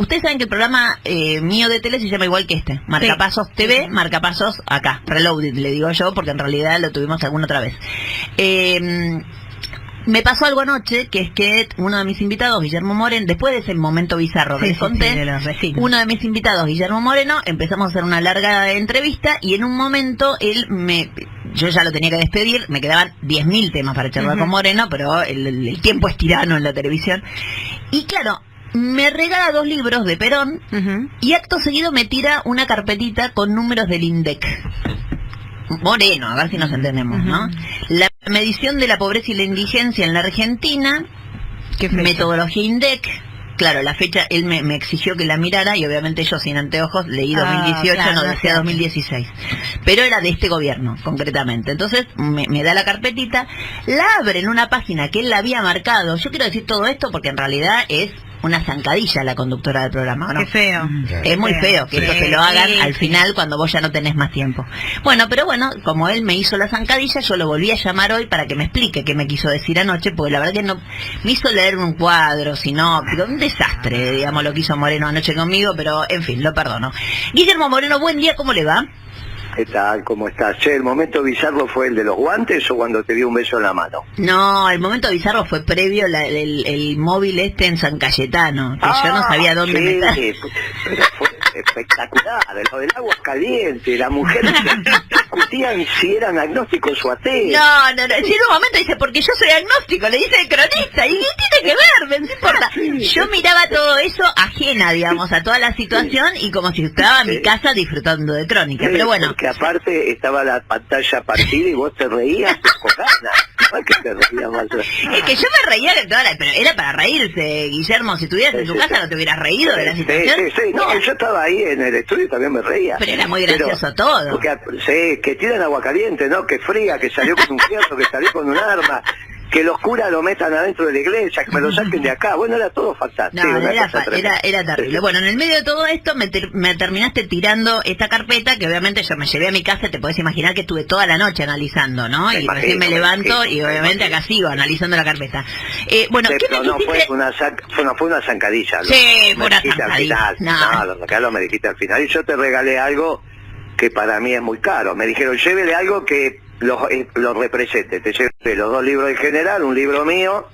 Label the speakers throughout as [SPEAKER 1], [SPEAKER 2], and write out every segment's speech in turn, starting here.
[SPEAKER 1] ustedes saben que el programa mío de tele se llama igual que este, Marcapasos TV, Marcapasos acá, Reloaded, le digo yo, porque en realidad lo tuvimos alguna otra vez. Me pasó algo anoche, que es que uno de mis invitados, Guillermo Moreno, después de ese momento bizarro que les conté, uno de mis invitados, Guillermo Moreno, empezamos a hacer una larga entrevista y en un momento yo ya lo tenía que despedir, me quedaban 10.000 temas para charlar con Moreno, pero el tiempo es tirano en la televisión. Y claro, me regala 2 libros de Perón y acto seguido me tira una carpetita con números del INDEC. Moreno, a ver si nos entendemos, ¿no? La medición de la pobreza y la indigencia en la Argentina, metodología INDEC. Claro, la fecha, él me exigió que la mirara y obviamente yo sin anteojos leí 2018, claro, no decía 2016. Pero era de este gobierno, concretamente. Entonces me da la carpetita, la abre en una página que él la había marcado. Yo quiero decir todo esto porque en realidad es una zancadilla la conductora del programa, ¿no? Qué feo. Es muy feo que esto se lo hagan al final cuando vos ya no tenés más tiempo. Bueno, pero bueno, como él me hizo la zancadilla, yo lo volví a llamar hoy para que me explique qué me quiso decir anoche, porque la verdad que no me hizo leer un cuadro, sino un desastre, digamos, lo que hizo Moreno anoche conmigo, pero en fin, lo perdono. Guillermo Moreno, buen día, ¿cómo le va?
[SPEAKER 2] ¿Qué tal? ¿Cómo estás? Che, ¿el momento bizarro fue el de los guantes o cuando te dio un beso en la mano?
[SPEAKER 1] No, el momento bizarro fue previo el móvil en San Cayetano, que yo no sabía dónde meter.
[SPEAKER 2] Pero fue espectacular, lo del agua caliente, las mujeres discutían si eran agnósticos o ateos.
[SPEAKER 1] No, si en un momento dice, porque yo soy agnóstico, le dice el cronista, y tiene que ver, no importa. Yo miraba todo eso ajena, digamos, a toda la situación y como si estaba en mi casa disfrutando de Crónica, pero bueno.
[SPEAKER 2] Que aparte estaba la pantalla partida y vos te reías con ganas. No es que te reías más.
[SPEAKER 1] Es que yo me reía de toda pero era para reírse, Guillermo. Si estuvieras en tu casa no te hubieras reído de la situación.
[SPEAKER 2] Sí. No, yo estaba ahí en el estudio y también me reía.
[SPEAKER 1] Pero era muy gracioso todo.
[SPEAKER 2] Porque, que tiran agua caliente, ¿no? Que fría, que salió con un fierro, que salió con un arma. Que los curas lo metan adentro de la iglesia, que me lo saquen de acá. Bueno, era todo fantástico.
[SPEAKER 1] No, era terrible. Bueno, en el medio de todo esto me terminaste tirando esta carpeta, que obviamente yo me llevé a mi casa, te podés imaginar que estuve toda la noche analizando, ¿no? Y recién me levanto y obviamente acá sigo analizando la carpeta. Bueno, ¿qué me
[SPEAKER 2] no fue una zancadilla.
[SPEAKER 1] Sí, fue una zancadilla.
[SPEAKER 2] No, me dijiste al final. Y yo te regalé algo que para mí es muy caro. Me dijeron, llévele algo que los represente. Te llevé los 2 libros del general, un libro mío,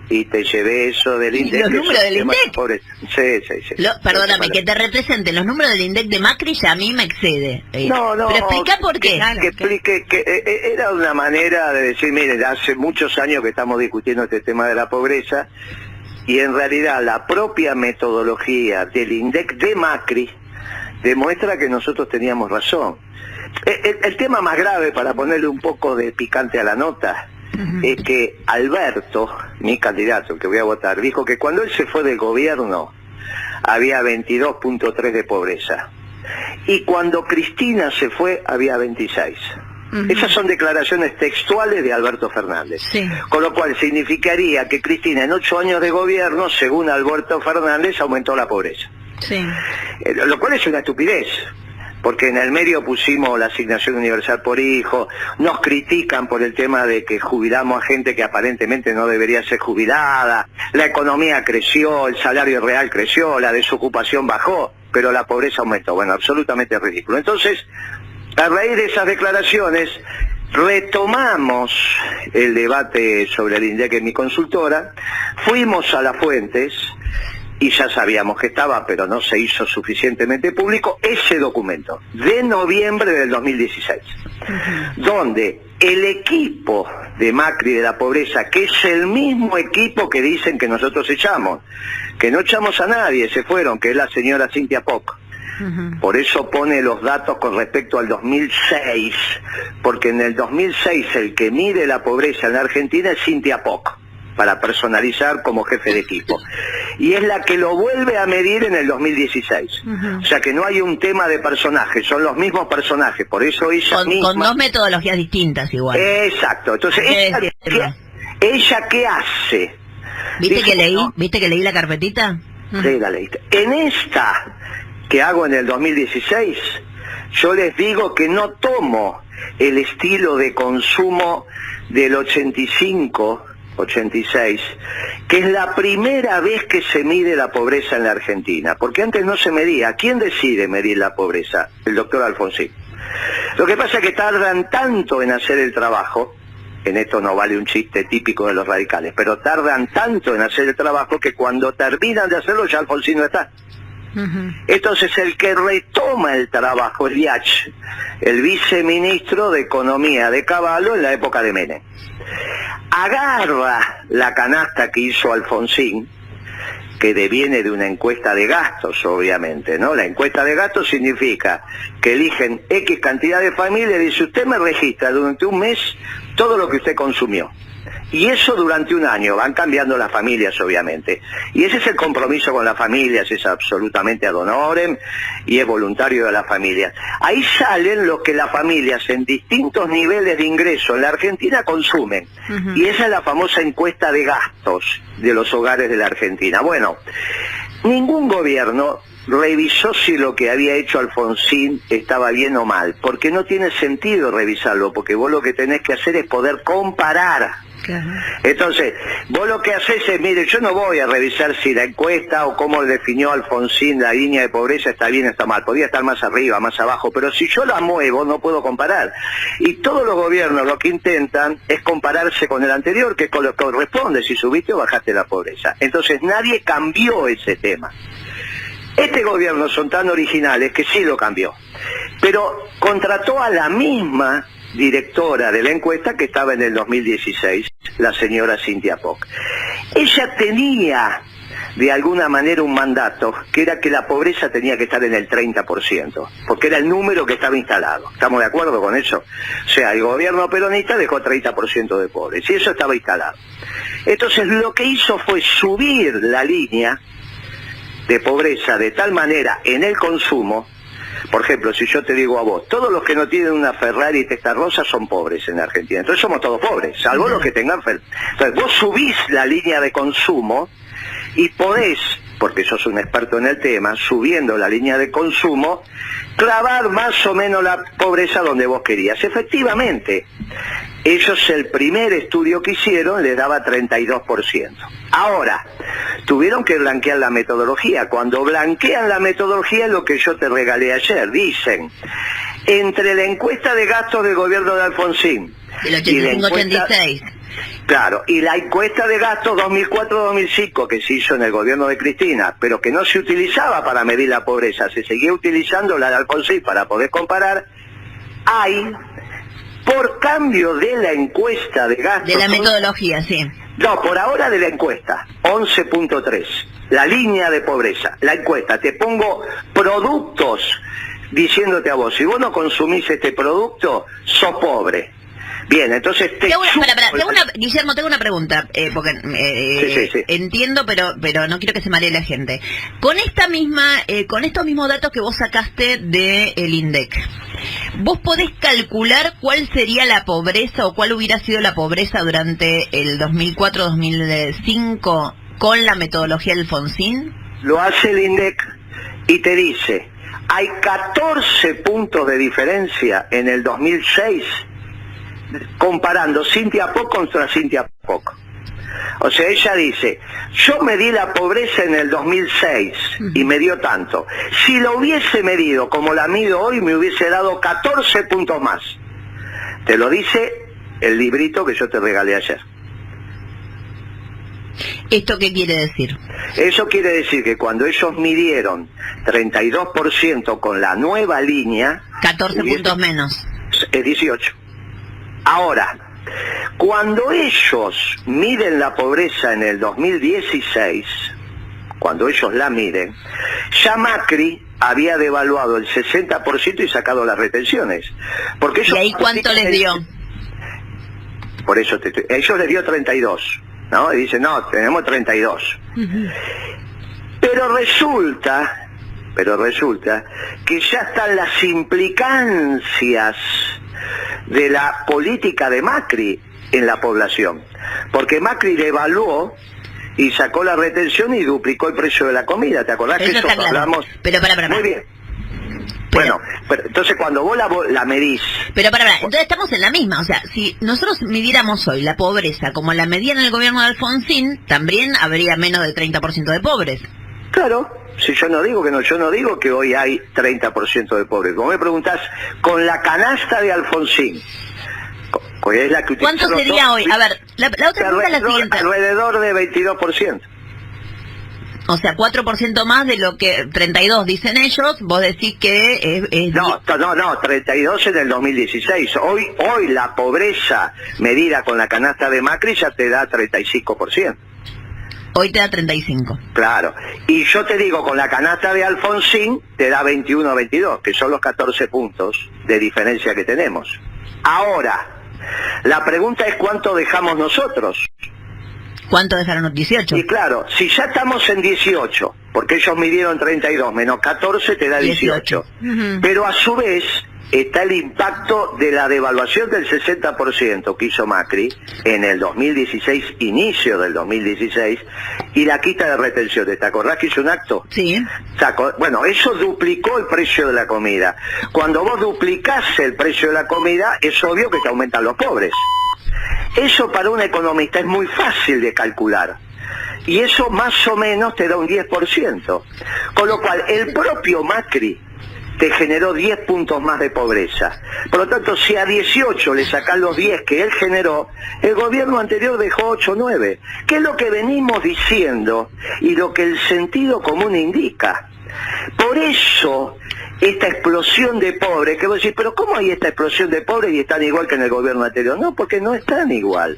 [SPEAKER 2] y te llevé eso del INDEC.
[SPEAKER 1] ¿Los números del INDEC?
[SPEAKER 2] Sí.
[SPEAKER 1] Perdóname, que te representen los números del INDEC de Macri ya a mí me excede.
[SPEAKER 2] No.
[SPEAKER 1] Pero explica por qué.
[SPEAKER 2] Que explique que era una manera de decir, miren, hace muchos años que estamos discutiendo este tema de la pobreza, y en realidad la propia metodología del INDEC de Macri demuestra que nosotros teníamos razón. El tema más grave, para ponerle un poco de picante a la nota, es que Alberto, mi candidato, el que voy a votar, dijo que cuando él se fue del gobierno había 22.3 de pobreza. Y cuando Cristina se fue había 26. Esas son declaraciones textuales de Alberto Fernández. Con lo cual significaría que Cristina en 8 años de gobierno, según Alberto Fernández, aumentó la pobreza. Lo cual es una estupidez. Porque en el medio pusimos la asignación universal por hijo, nos critican por el tema de que jubilamos a gente que aparentemente no debería ser jubilada, la economía creció, el salario real creció, la desocupación bajó, pero la pobreza aumentó. Bueno, absolutamente ridículo. Entonces, a raíz de esas declaraciones, retomamos el debate sobre el INDEC en mi consultora, fuimos a las fuentes, y ya sabíamos que estaba, pero no se hizo suficientemente público, ese documento de noviembre del 2016, donde el equipo de Macri de la pobreza, que es el mismo equipo que dicen que nosotros echamos, que no echamos a nadie, se fueron, que es la señora Cintia Poc. Por eso pone los datos con respecto al 2006, porque en el 2006 el que mide la pobreza en la Argentina es Cintia Poc, para personalizar como jefe de equipo. Y es la que lo vuelve a medir en el 2016. O sea que no hay un tema de personajes, son los mismos personajes, por eso ella misma...
[SPEAKER 1] Con 2 metodologías distintas igual.
[SPEAKER 2] Exacto, entonces, ¿ella qué hace?
[SPEAKER 1] ¿Viste que leí la carpetita?
[SPEAKER 2] Sí, la leíste. En esta que hago en el 2016, yo les digo que no tomo el estilo de consumo del 85 86, que es la primera vez que se mide la pobreza en la Argentina, porque antes no se medía. ¿Quién decide medir la pobreza? El doctor Alfonsín. Lo que pasa es que tardan tanto en hacer el trabajo, en esto no vale un chiste típico de los radicales, pero tardan tanto en hacer el trabajo que cuando terminan de hacerlo ya Alfonsín no está. Entonces el que retoma el trabajo es Liach, el viceministro de Economía de Cavallo en la época de Menem. Agarra la canasta que hizo Alfonsín, que deviene de una encuesta de gastos, obviamente, ¿no? La encuesta de gastos significa que eligen X cantidad de familias y dice, usted me registra durante un mes todo lo que usted consumió. Y eso durante un año, van cambiando las familias, obviamente. Y ese es el compromiso con las familias, es absolutamente ad honorem y es voluntario de las familias. Ahí salen lo que las familias en distintos niveles de ingreso en la Argentina consumen. Y esa es la famosa encuesta de gastos de los hogares de la Argentina. Bueno, ningún gobierno revisó si lo que había hecho Alfonsín estaba bien o mal, porque no tiene sentido revisarlo, porque vos lo que tenés que hacer es poder comparar. Claro. Entonces, vos lo que haces es, mire, yo no voy a revisar si la encuesta o cómo definió Alfonsín la línea de pobreza está bien o está mal, podría estar más arriba, más abajo, pero si yo la muevo no puedo comparar. Y todos los gobiernos lo que intentan es compararse con el anterior, que es con lo que corresponde, si subiste o bajaste la pobreza. Entonces nadie cambió ese tema. Este gobierno son tan originales que sí lo cambió, pero contrató a la misma directora de la encuesta que estaba en el 2016, la señora Cynthia Poc. Ella tenía de alguna manera un mandato, que era que la pobreza tenía que estar en el 30%, porque era el número que estaba instalado. ¿Estamos de acuerdo con eso? O sea, el gobierno peronista dejó 30% de pobres, y eso estaba instalado. Entonces lo que hizo fue subir la línea de pobreza de tal manera en el consumo. Por ejemplo, si yo te digo a vos, todos los que no tienen una Ferrari Testarossa son pobres en Argentina. Entonces somos todos pobres, salvo los que tengan Ferrari. Entonces vos subís la línea de consumo y podés, porque sos un experto en el tema, subiendo la línea de consumo, clavar más o menos la pobreza donde vos querías. Efectivamente, ellos el primer estudio que hicieron les daba 32%. Ahora, tuvieron que blanquear la metodología. Cuando blanquean la metodología es lo que yo te regalé ayer. Dicen, entre la encuesta de gastos del gobierno de Alfonsín
[SPEAKER 1] el 85-86.
[SPEAKER 2] Claro, y la encuesta de gastos 2004-2005 que se hizo en el gobierno de Cristina, pero que no se utilizaba para medir la pobreza, se seguía utilizando la de Alfonsín para poder comparar, hay, por cambio de la encuesta de gastos...
[SPEAKER 1] De la metodología, sí.
[SPEAKER 2] No, por ahora de la encuesta, 11.3, la línea de pobreza, la encuesta, te pongo productos diciéndote a vos, si vos no consumís este producto, sos pobre. Bien, entonces
[SPEAKER 1] Guillermo, tengo una pregunta, porque sí. Entiendo, pero no quiero que se maree la gente. Con esta misma, con estos mismos datos que vos sacaste del INDEC, ¿vos podés calcular cuál sería la pobreza o cuál hubiera sido la pobreza durante el 2004-2005 con la metodología del Alfonsín?
[SPEAKER 2] Lo hace el INDEC y te dice, hay 14 puntos de diferencia en el 2006 comparando Cynthia Poc contra Cynthia Poc. O sea, ella dice, yo medí la pobreza en el 2006 y me dio tanto. Si lo hubiese medido como la mido hoy, me hubiese dado 14 puntos más. Te lo dice el librito que yo te regalé ayer.
[SPEAKER 1] ¿Esto qué quiere decir?
[SPEAKER 2] Eso quiere decir que cuando ellos midieron 32% con la nueva línea...
[SPEAKER 1] 14 puntos menos.
[SPEAKER 2] Es 18. Ahora, cuando ellos miden la pobreza en el 2016, cuando ellos la miden, ya Macri había devaluado el 60% y sacado las retenciones. Porque ellos,
[SPEAKER 1] ¿y ahí cuánto les dio?
[SPEAKER 2] Por eso ellos les dio 32, ¿no? Y dicen, no, tenemos 32. Pero resulta que ya están las implicancias de la política de Macri en la población, porque Macri devaluó y sacó la retención y duplicó el precio de la comida. ¿Te acordás que eso hablamos?
[SPEAKER 1] Pero
[SPEAKER 2] Muy bien. Bueno, pero entonces cuando vos la medís...
[SPEAKER 1] Pero para, entonces estamos en la misma, o sea, si nosotros midiéramos hoy la pobreza como la medían en el gobierno de Alfonsín, también habría menos del 30% de pobres.
[SPEAKER 2] Claro, si yo no digo que no, yo no digo que hoy hay 30% de pobres. Como me preguntás, con la canasta de Alfonsín, es la que
[SPEAKER 1] ¿cuánto sería hoy? A ver, la otra pregunta es la siguiente.
[SPEAKER 2] Alrededor de 22%.
[SPEAKER 1] O sea, 4% más de lo que 32 dicen ellos, vos decís que es...
[SPEAKER 2] No, 32 en el 2016. Hoy la pobreza medida con la canasta de Macri ya te da 35%.
[SPEAKER 1] Hoy te da 35.
[SPEAKER 2] Claro. Y yo te digo, con la canasta de Alfonsín te da 21 o 22, que son los 14 puntos de diferencia que tenemos. Ahora, la pregunta es cuánto dejamos nosotros.
[SPEAKER 1] ¿Cuánto dejaron los 18?
[SPEAKER 2] Y claro, si ya estamos en 18, porque ellos midieron 32, menos 14 te da 18. Pero a su vez está el impacto de la devaluación del 60% que hizo Macri en el 2016, inicio del 2016, y la quita de retenciones. ¿Te acordás que hizo un acto?
[SPEAKER 1] Sí.
[SPEAKER 2] Bueno, eso duplicó el precio de la comida. Cuando vos duplicás el precio de la comida, es obvio que te aumentan los pobres. Eso para un economista es muy fácil de calcular. Y eso más o menos te da un 10%. Con lo cual, el propio Macri te generó 10 puntos más de pobreza. Por lo tanto, si a 18 le sacás los 10 que él generó, el gobierno anterior dejó 8 o 9. ¿Qué es lo que venimos diciendo y lo que el sentido común indica? Por eso, esta explosión de pobres, que vos decís, pero ¿cómo hay esta explosión de pobres y están igual que en el gobierno anterior? No, porque no están igual.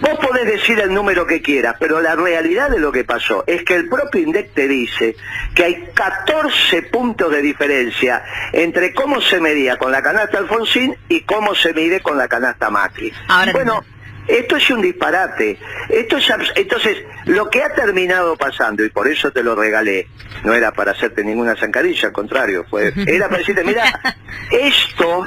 [SPEAKER 2] Vos podés decir el número que quieras, pero la realidad de lo que pasó es que el propio INDEC te dice que hay 14 puntos de diferencia entre cómo se medía con la canasta Alfonsín y cómo se mide con la canasta Macri.
[SPEAKER 1] Ahora,
[SPEAKER 2] bueno, esto es un disparate. Entonces, lo que ha terminado pasando, y por eso te lo regalé, no era para hacerte ninguna zancadilla, al contrario, era para decirte, mira, esto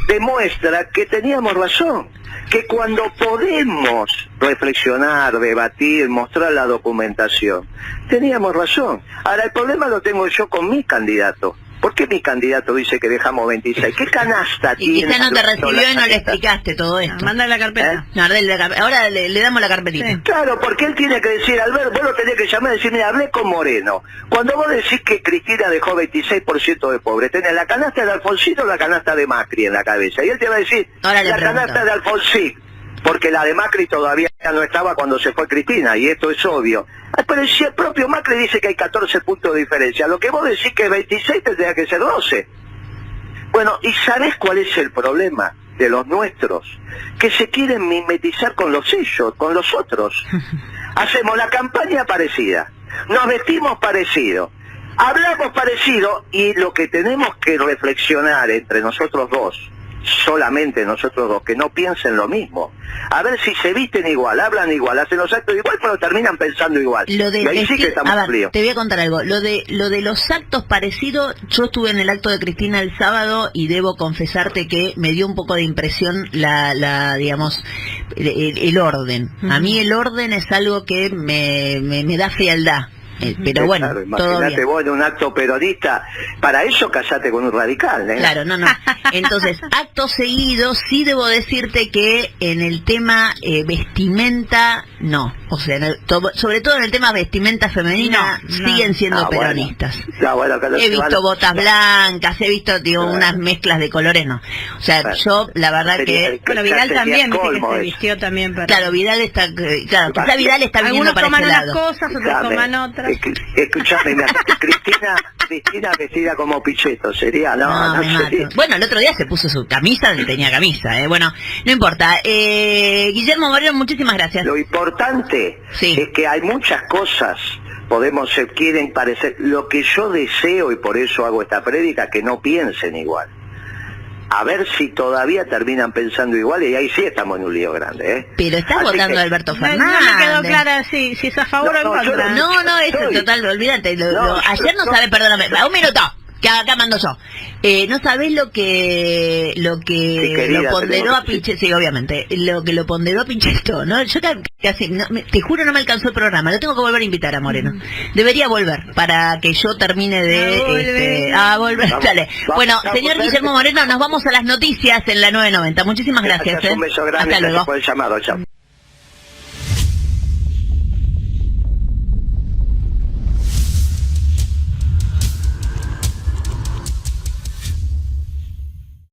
[SPEAKER 2] demuestra que teníamos razón, que cuando podemos reflexionar, debatir, mostrar la documentación, teníamos razón. Ahora, el problema lo tengo yo con mi candidato. ¿Por qué mi candidato dice que dejamos 26? ¿Qué canasta tiene?
[SPEAKER 1] Y quizá no te recibió y no le explicaste todo esto.
[SPEAKER 3] Manda la carpeta.
[SPEAKER 1] No, ahora le damos la carpetita.
[SPEAKER 2] Sí. Claro, porque él tiene que decir, Albert, vos lo tenés que llamar y decir, mira, hablé con Moreno. Cuando vos decís que Cristina dejó 26% de pobres, tenés la canasta de Alfonsín o la canasta de Macri en la cabeza. Y él te va a decir, la canasta de Alfonsín, porque la de Macri todavía no estaba cuando se fue Cristina, y esto es obvio. Pero si el propio Macri dice que hay 14 puntos de diferencia, lo que vos decís que 26 tendría que ser 12. Bueno, ¿y sabés cuál es el problema de los nuestros? Que se quieren mimetizar con los ellos, con los otros. Hacemos la campaña parecida, nos vestimos parecido, hablamos parecido, y lo que tenemos que reflexionar entre nosotros dos, solamente nosotros dos, que no piensen lo mismo, a ver si se visten igual, hablan igual, hacen los actos igual, pero terminan pensando igual.
[SPEAKER 1] Y ahí
[SPEAKER 2] sí que estamos fríos.
[SPEAKER 1] Te voy a contar algo, lo de los actos parecidos, yo estuve en el acto de Cristina el sábado y debo confesarte que me dio un poco de impresión digamos, el orden. A mí el orden es algo que me da frialdad. Pero bueno,
[SPEAKER 2] claro, imagínate vos en un acto peronista, para eso casate con un radical, ¿eh?
[SPEAKER 1] Claro, no. Entonces, acto seguido, sí debo decirte que en el tema vestimenta, no. O sea, sobre todo en el tema vestimenta femenina, siguen siendo peronistas.
[SPEAKER 2] Bueno,
[SPEAKER 1] he visto botas blancas, he visto, unas mezclas de colores, no. O sea, yo, la verdad que...
[SPEAKER 3] Bueno, Vidal también, viste que se vistió también para...
[SPEAKER 1] Claro, Vidal está... Claro, quizá Vidal está viniendo para ese lado.
[SPEAKER 3] Algunos toman unas cosas, otros toman otras.
[SPEAKER 2] Escuchame, Cristina vestida como Pichetto, sería, no sería.
[SPEAKER 1] Bueno, el otro día se puso su camisa, tenía camisa, bueno, no importa. Guillermo Moreno, muchísimas gracias.
[SPEAKER 2] Lo importante es que hay muchas cosas, quieren parecer, lo que yo deseo, y por eso hago esta prédica, que no piensen igual. A ver si todavía terminan pensando igual, y ahí sí estamos en un lío grande, ¿eh?
[SPEAKER 1] Pero estás votando a Alberto Fernández.
[SPEAKER 3] No me quedó clara si es a favor o en contra.
[SPEAKER 1] No, es total, olvídate. Ayer no sabe, perdóname. Un minuto. Que acá mando yo. No sabés lo que lo ponderó a Pichetto, sí, obviamente, lo que lo ponderó a Pichetto, ¿no? Yo casi, no, te juro no me alcanzó el programa, lo tengo que volver a invitar a Moreno. Debería volver, para que yo termine de... volver, dale. Bueno, señor Guillermo Moreno, nos vamos a las noticias en la 990. Muchísimas gracias.
[SPEAKER 2] Un beso grande,
[SPEAKER 1] hasta luego.
[SPEAKER 2] Por el llamado, chao.